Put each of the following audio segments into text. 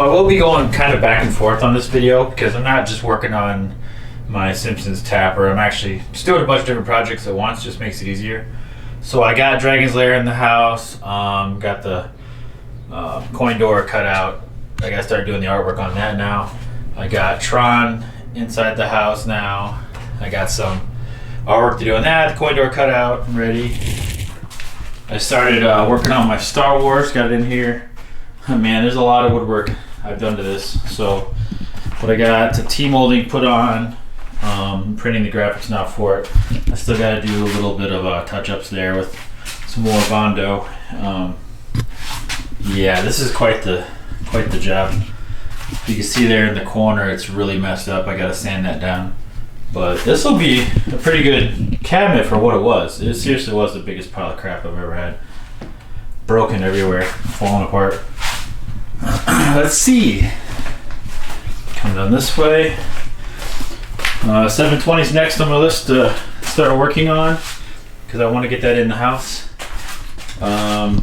So I will be going kind of back and forth on this video because I'm not just working on my Simpsons tapper. I'm actually just doing a bunch of different projects at once. Just makes it easier. So I got Dragon's Lair in the house. Got the coin door cut out. I got to start doing the artwork on that now. I got Tron inside the house now. I got some artwork to do on that. The coin door cut out and ready. I started working on my Star Wars. Got it in here. Man, there's a lot of woodwork I've done to this. So what I got to T-molding put on, printing the graphics now for it. I still got to do a little bit of touch-ups there with some more Bondo. Yeah, this is quite the job. You can see there in the corner it's really messed up. I got to sand that down. But this will be a pretty good cabinet for what it was. It seriously was the biggest pile of crap I've ever had. Broken everywhere, falling apart. Let's see. Come down this way. 720 is next on my list to start working on because I want to get that in the house. I'm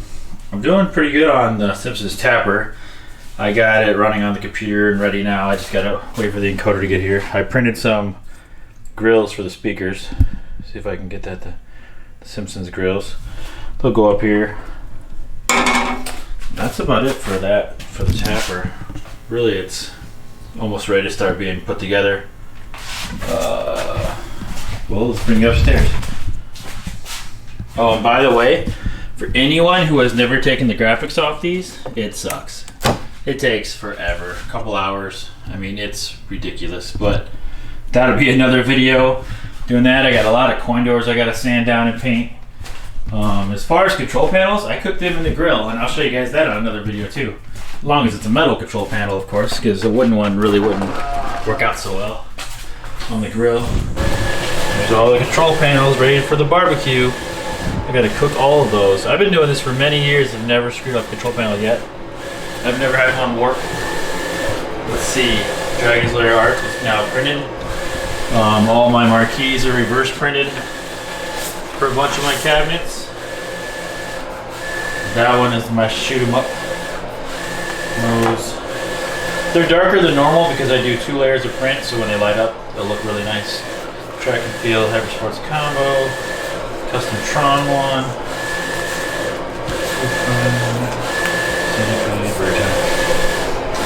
doing pretty good on the Simpsons tapper. I got it running on the computer and ready now. I just gotta wait for the encoder to get here. I printed some grills for the speakers. See if I can get that the Simpsons grills. They'll go up here. That's about it for that, for the tapper. Really, it's almost ready to start being put together. Well, let's bring it upstairs. Oh, and by the way, for anyone who has never taken the graphics off these, it sucks. It takes forever, a couple hours. I mean, it's ridiculous, but that'll be another video doing that. I got a lot of coin doors I gotta sand down and paint. As far as control panels, I cooked them in the grill, and I'll show you guys that on another video too. As long as it's a metal control panel, of course, because the wooden one really wouldn't work out so well on the grill. There's all the control panels ready for the barbecue. I gotta cook all of those. I've been doing this for many years. I've never screwed up a control panel yet. I've never had one warp. Let's see, Dragon's Lair art is now printed. All my marquees are reverse printed for a bunch of my cabinets. That one is my shoot 'em up nose. They're darker than normal because I do 2 layers of print, so when they light up, they'll look really nice. Track and field, Hyper Sports combo, custom Tron one.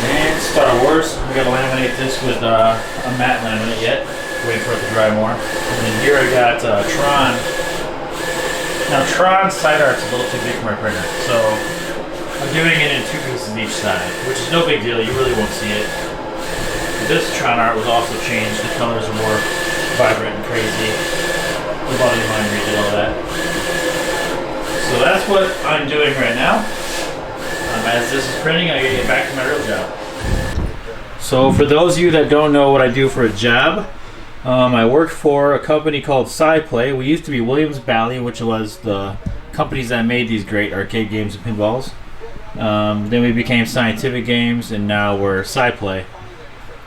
And Star Wars. I gotta laminate this with a matte laminate yet. Waiting for it to dry more. And then here I got Tron. Now Tron's side art's a little too big for my printer, so I'm doing it in 2 pieces each side, which is no big deal, you really won't see it. But this Tron art was also changed, the colors are more vibrant and crazy. The volume line redid all that. So that's what I'm doing right now. As this is printing, I gotta get back to my real job. So for those of you that don't know what I do for a job, I work for a company called SciPlay. We used to be Williams Bally, which was the companies that made these great arcade games and pinballs. Then we became Scientific Games, and now we're SciPlay.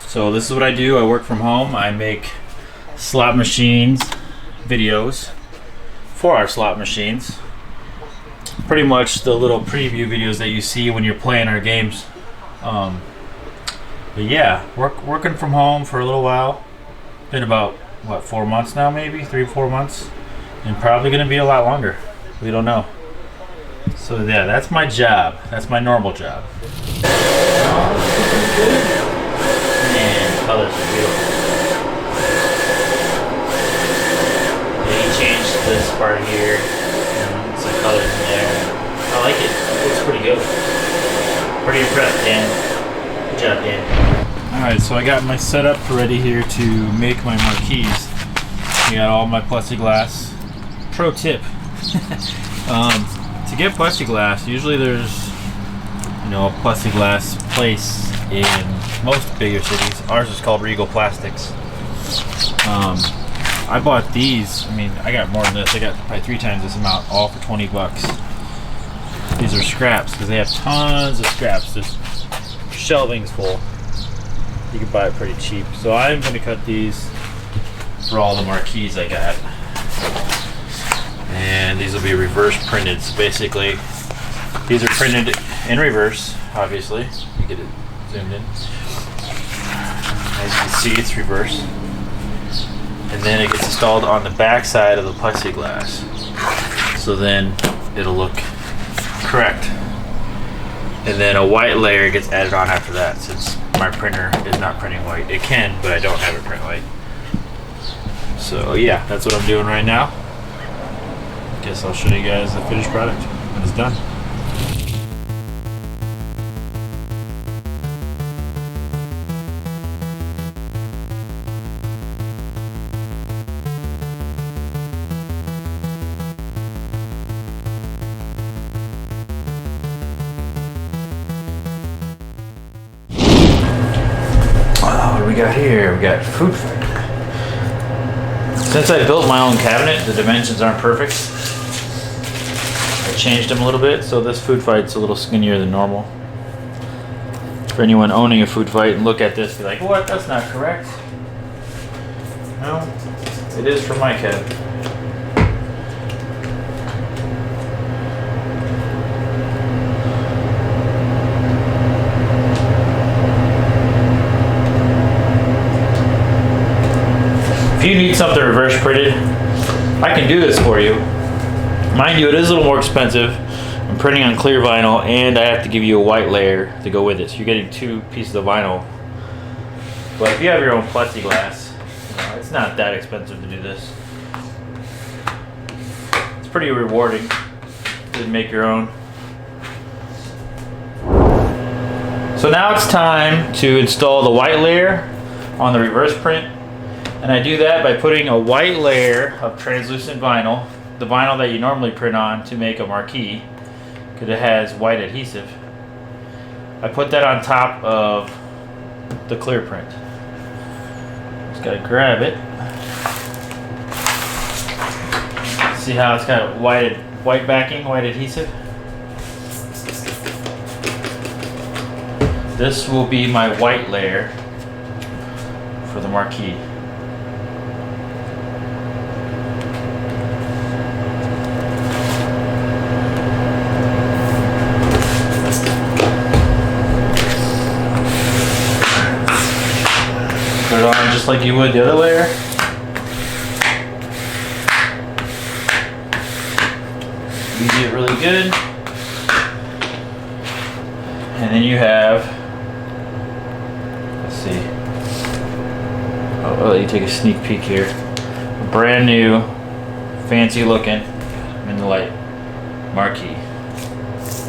So this is what I do. I work from home. I make slot machines videos for our slot machines. Pretty much the little preview videos that you see when you're playing our games. But yeah, working from home for a little while. Been about, what, 4 months now, maybe? 3-4 months? And probably going to be a lot longer. We don't know. So yeah, that's my job. That's my normal job. Man, colors are beautiful. Yeah, he changed this part here. Some colors in there. I like it. It looks pretty good. Pretty impressed, Dan. Good job, Dan. Alright, so I got my setup ready here to make my marquees. I got all my plexiglass. Pro tip. To get plexiglass, usually there's a plexiglass place in most bigger cities. Ours is called Regal Plastics. I bought these. I mean, I got more than this. I got probably 3 times this amount, all for 20 bucks. These are scraps because they have tons of scraps. This shelving's full. You can buy it pretty cheap. So I'm going to cut these for all the marquees I got. And these will be reverse printed. So basically, these are printed in reverse, obviously. You get it zoomed in. As you can see, it's reverse. And then it gets installed on the back side of the plexiglass. So then it'll look correct. And then a white layer gets added on after that, since my printer is not printing white. It can, but I don't have it print white. So yeah, that's what I'm doing right now. Guess I'll show you guys the finished product when it's done. What do we got here? We got food fighter. Since I built my own cabinet, the dimensions aren't perfect. I changed them a little bit, so this food fight's a little skinnier than normal. For anyone owning a food fight and look at this, be like, what? That's not correct. No, it is for my cabinet. If you need something reverse printed, I can do this for you. Mind you, it is a little more expensive. I'm printing on clear vinyl, and I have to give you a white layer to go with it. So you're getting 2 pieces of vinyl. But if you have your own plexiglass, it's not that expensive to do this. It's pretty rewarding to make your own. So now it's time to install the white layer on the reverse print. And I do that by putting a white layer of translucent vinyl, the vinyl that you normally print on to make a marquee, because it has white adhesive. I put that on top of the clear print. Just gotta grab it. See how it's got white backing, white adhesive? This will be my white layer for the marquee. Put it on just like you would the other layer. Squeeze it really good. And then you have, let's see. I'll let you take a sneak peek here. A brand new, fancy looking, in the light, marquee.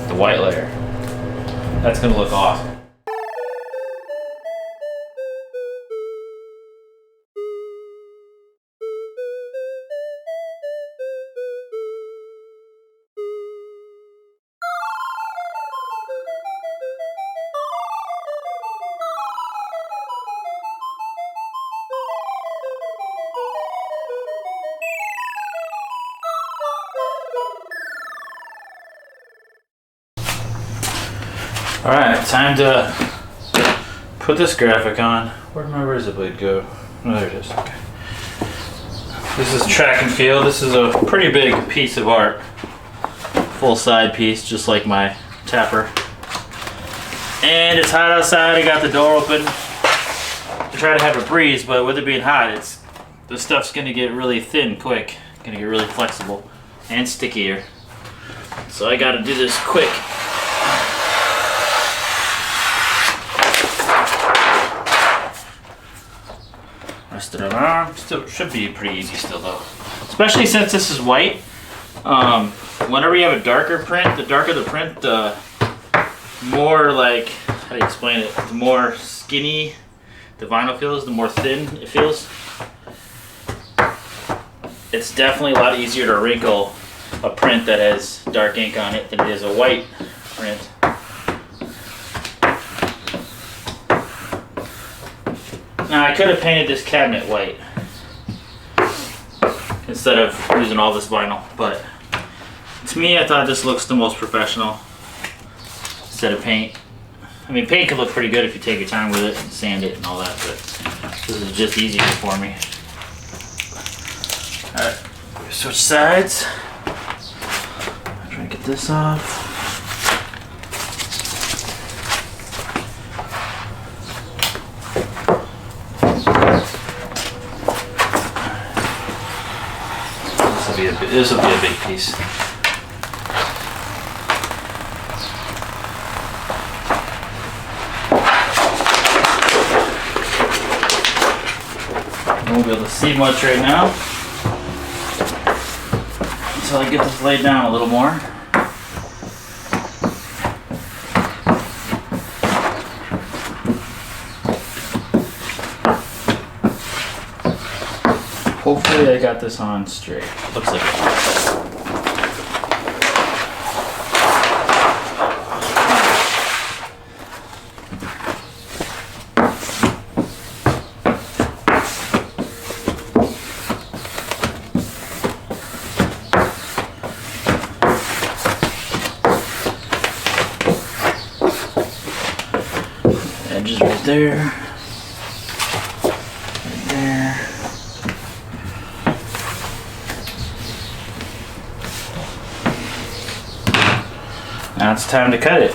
The white layer. That's gonna look awesome. All right, time to put this graphic on. Where'd my razor blade go? Oh, there it is. Okay. This is track and field. This is a pretty big piece of art. Full side piece, just like my tapper. And it's hot outside. I got the door open to try to have a breeze, but with it being hot, the stuff's gonna get really thin quick. Gonna get really flexible and stickier. So I gotta do this quick. Rest it on. Still should be pretty easy still though. Especially since this is white. Whenever you have a darker print, the darker the print, the more like, how do you explain it? The more skinny the vinyl feels, the more thin it feels. It's definitely a lot easier to wrinkle a print that has dark ink on it than it is a white print. Now I could have painted this cabinet white instead of using all this vinyl, but to me I thought this looks the most professional instead of paint. I mean, paint can look pretty good if you take your time with it and sand it and all that, but this is just easier for me. Alright, switch sides. Try to get this off. this will be a big piece. I won't be able to see much right now until I get this laid down a little more. Hopefully I got this on straight. Looks like it. Edges right there. Right there. Now it's time to cut it.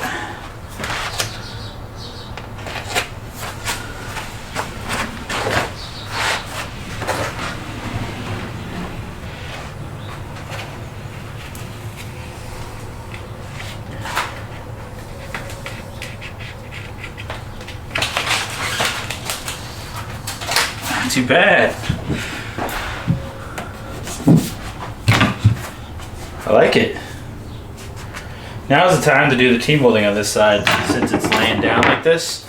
Not too bad. I like it. Now's the time to do the T-molding on this side. Since it's laying down like this,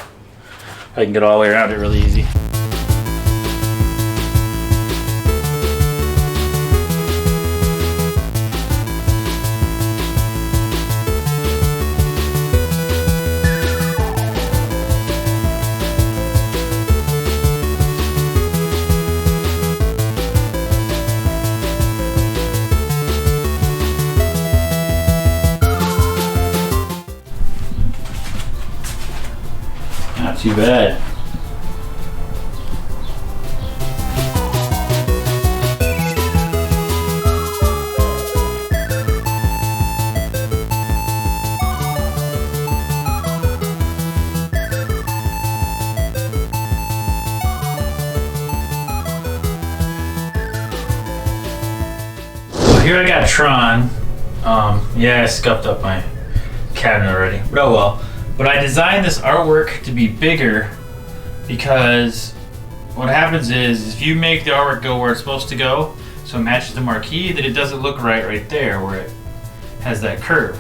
I can get all the way around it really easy. Not too bad. So here I got Tron. Yeah, I scuffed up my cabinet already, but oh well. But I designed this artwork to be bigger because what happens is if you make the artwork go where it's supposed to go, so it matches the marquee, then it doesn't look right there where it has that curve.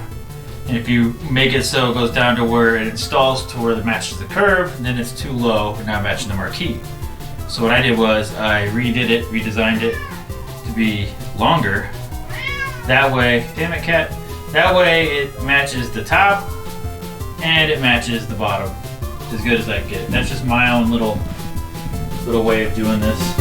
And if you make it so it goes down to where it installs to where it matches the curve, then it's too low and not matching the marquee. So what I did was I redid it, redesigned it to be longer. That way, damn it cat, that way it matches the top and it matches the bottom as good as I can get. That's just my own little way of doing this.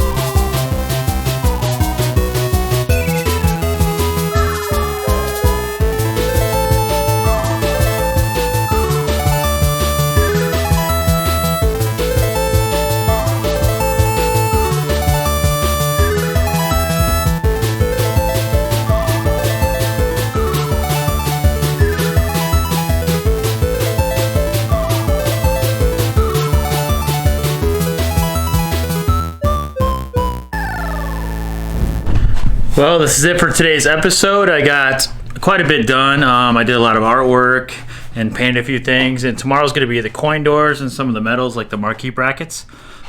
Well, this is it for today's episode. I got quite a bit done. I did a lot of artwork and painted a few things. And tomorrow's going to be the coin doors and some of the metals like the marquee brackets.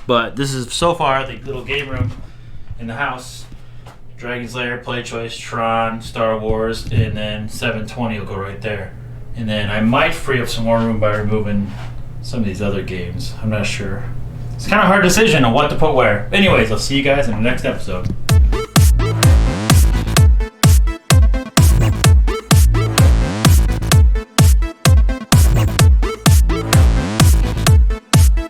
But this is so far the little game room in the house. Dragon's Lair, Play Choice, Tron, Star Wars, and then 720 will go right there. And then I might free up some more room by removing some of these other games. I'm not sure. It's kind of a hard decision on what to put where. Anyways, I'll see you guys in the next episode.